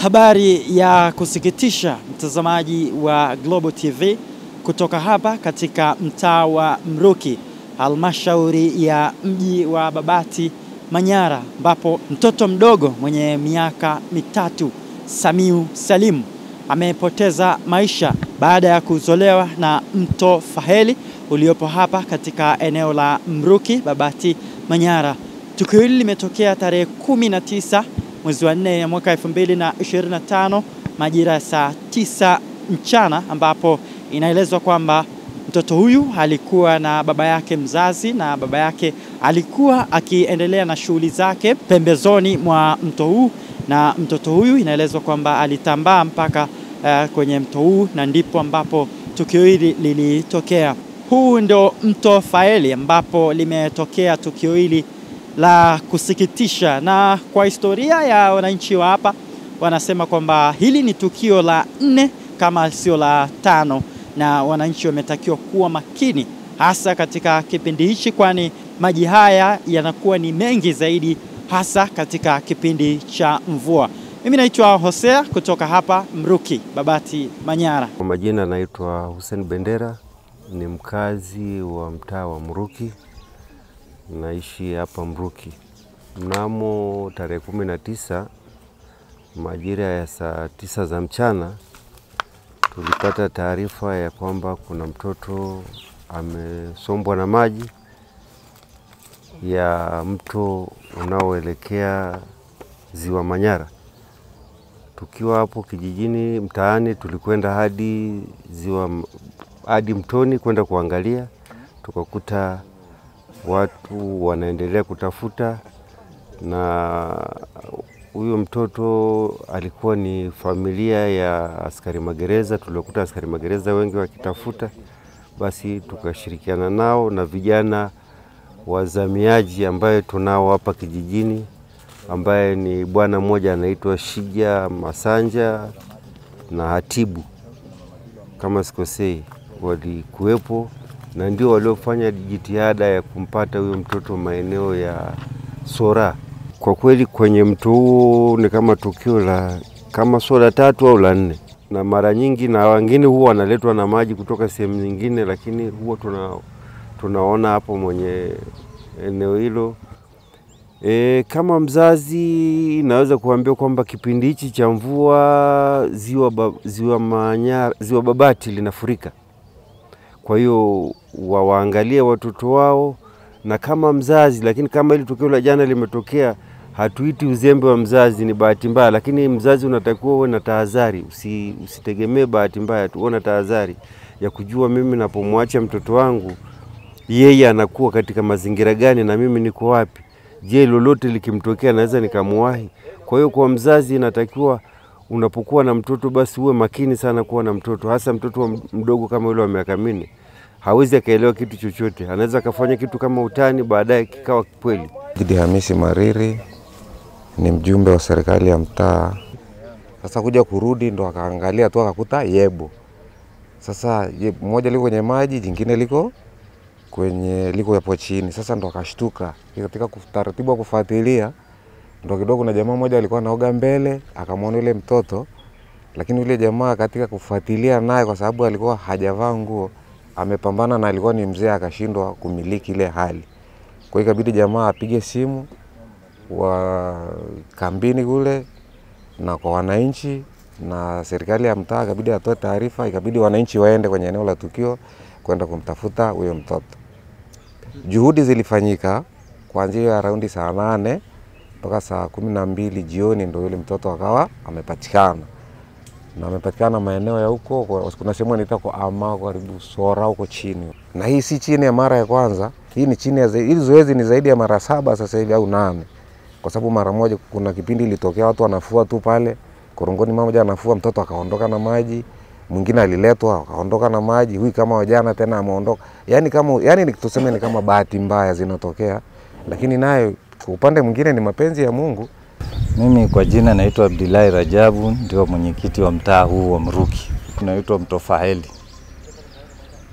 Habari ya kusikitisha, mtazamaji wa Global TV, kutoka hapa katika mtaa wa Mruki, halmashauri ya mji wa Babati, Manyara, ambapo mtoto mdogo mwenye miaka mitatu, Samiu Salim, amepoteza maisha baada ya kuzolewa na mto Faheli uliopo hapa katika eneo la Mruki, Babati, Manyara. Tukio hili limetokea tarehe 19 mwezi wa 4 ya mwaka 2025 majira ya saa 9 mchana, ambapo inaelezwa kwamba mtoto huyu alikuwa na baba yake mzazi, na baba yake alikuwa akiendelea na shughuli zake pembezoni mwa mto huu, na mtoto huyu inaelezwa kwamba alitambaa mpaka kwenye mto huu, na ndipo ambapo tukio hili lilitokea. Huu ndio mto Faheli ambapo limetokea tukio hili la kusikitisha, na kwa historia ya wananchi wa hapa wanasema kwamba hili ni tukio la 4 kama sio la 5, na wananchi wametakiwa kuwa makini hasa katika kipindi hichi, kwani maji haya yanakuwa ni mengi zaidi hasa katika kipindi cha mvua. Mimi naitwa Hosea kutoka hapa Mruki, Babati, Manyara. Kwa majina naitwa Hussein Bendera, ni mkazi wa mtaa wa Mruki. Naishi hapa Mruki. Mnamo tarehe 19 majira ya saa 9 za mchana tulipata taarifa ya kwamba kuna mtoto amesombwa na maji ya mto unaoelekea Ziwa Manyara. Tukiwa hapo kijijini mtaani, tulikwenda hadi mtoni kwenda kuangalia, tukakuta watu wanaendelea kutafuta, na huyo mtoto alikuwa ni familia ya askari magereza. Tulikuta askari magereza wengi wakitafuta, basi tukashirikiana nao na vijana wazamiaji ambaye tunao hapa kijijini, ambaye ni bwana mmoja anaitwa Shija Masanja na Hatibu kama sikosei, walikuwepo na ndio waliofanya jitihada ya kumpata huyo mtoto maeneo ya Sora. Kwa kweli kwenye mto huu ni kama tukio la kama Sora 3 au la 4, na mara nyingi na wengine huwa wanaletwa na maji kutoka sehemu nyingine, lakini huwa tunaona hapo mwenye eneo hilo. Kama mzazi naweza kuambia kwamba kipindi hichi cha mvua Ziwa Babati linafurika. Kwa hiyo waangalie watoto wao, na kama mzazi, lakini kama hili tukio la jana limetokea, hatuiti uzembe wa mzazi, ni bahati mbaya, lakini mzazi unatakiwa uwe na tahadhari, usitegemee bahati mbaya tu, uwe na tahadhari ya kujua mimi napomwacha mtoto wangu yeye anakuwa katika mazingira gani na mimi niko wapi. Je, lolote likimtokea naweza nikamwahi? Kwa hiyo kwa mzazi inatakiwa unapokuwa na mtoto basi uwe makini sana kuwa na mtoto, hasa mtoto mdogo kama yule wa miaka 4. Hawezi akaelewa kitu chochote, anaweza akafanya kitu kama utani, baadaye kikawa kweli. Idi Hamisi Mariri ni mjumbe wa serikali ya mtaa. Sasa kuja kurudi ndo akaangalia tu akakuta yebo. Sasa mmoja liko kwenye maji, jingine liko hapo chini. Sasa ndo akashtuka. Katika taratibu kufuatilia ndo kidogo na jamaa mmoja alikuwa anaoga mbele, akamwona yule mtoto, lakini yule jamaa katika kufuatilia naye, kwa sababu alikuwa hajavaa nguo, amepambana na alikuwa ni mzee, akashindwa kumiliki ile hali. Kwa hiyo ikabidi jamaa apige simu wa kambini kule na kwa wananchi, na serikali ya mtaa ikabidi atoe taarifa, ikabidi wananchi waende kwenye eneo la tukio kwenda kumtafuta huyo mtoto. Juhudi zilifanyika kuanzia raundi saa 8 mpaka saa 12 jioni, ndio yule mtoto akawa amepatikana. Na amepatikana maeneo ya huko, kuna sehemu inaitwa kwa Ama karibu Sora huko chini. Na hii si chini ya mara ya kwanza, hii ni chini ya hili zoezi ni zaidi ya mara 7 sasa hivi au 8. Kwa sababu mara moja kuna kipindi ilitokea watu wanafua tu pale korongoni, mmoja anafua mtoto akaondoka na maji, mwingine aliletwa akaondoka na maji, huyu kama wajana tena ameondoka. Yani tuseme ni kama bahati mbaya zinatokea, lakini nayo kwa upande mwingine ni mapenzi ya Mungu. Mimi kwa jina naitwa Abdillahi Rajabu, ndio mwenyekiti wa mtaa huu wa Mruki. Tunaitwa mto Faheli.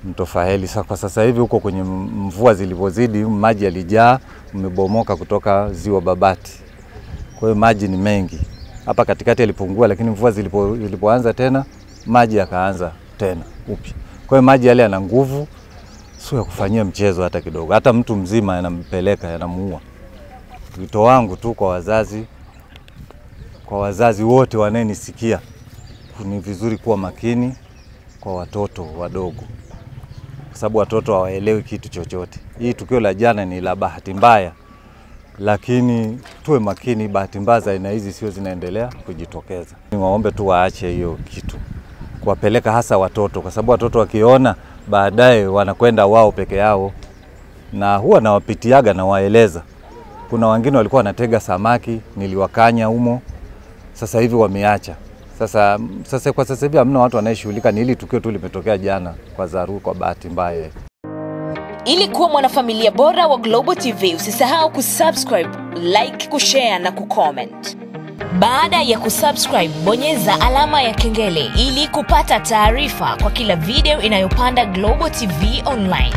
Mto Faheli kwa sasa hivi huko kwenye mvua zilipozidi, maji yalijaa, umebomoka kutoka Ziwa Babati. Kwa hiyo maji ni mengi. hapa katikati yalipungua, lakini mvua zilipoanza tena maji yakaanza tena upya. Kwa hiyo maji yale yana nguvu, sio ya kufanyia mchezo hata kidogo. Hata mtu mzima yanampeleka, yanamuua. Wito wangu tu kwa wazazi wote wanayenisikia, ni vizuri kuwa makini kwa watoto wadogo, kwa sababu watoto hawaelewi kitu chochote. Hii tukio la jana ni la bahati mbaya, lakini tuwe makini, bahati mbaya za aina hizi sio zinaendelea kujitokeza. Niwaombe tu waache hiyo kitu, kuwapeleka hasa watoto, kwa sababu watoto wakiona baadaye wanakwenda wao peke yao, na huwa nawapitiaga na waeleza. Kuna wengine walikuwa wanatega samaki, niliwakanya humo, sasa hivi wameacha. Kwa sasa hivi hamna watu wanayeshughulika, ni hili tukio tu limetokea jana kwa dharura, kwa bahati mbaya. Ili kuwa mwanafamilia bora wa Global TV, usisahau kusubscribe, like, kushare na kucomment. Baada ya kusubscribe, bonyeza alama ya kengele ili kupata taarifa kwa kila video inayopanda Global TV Online.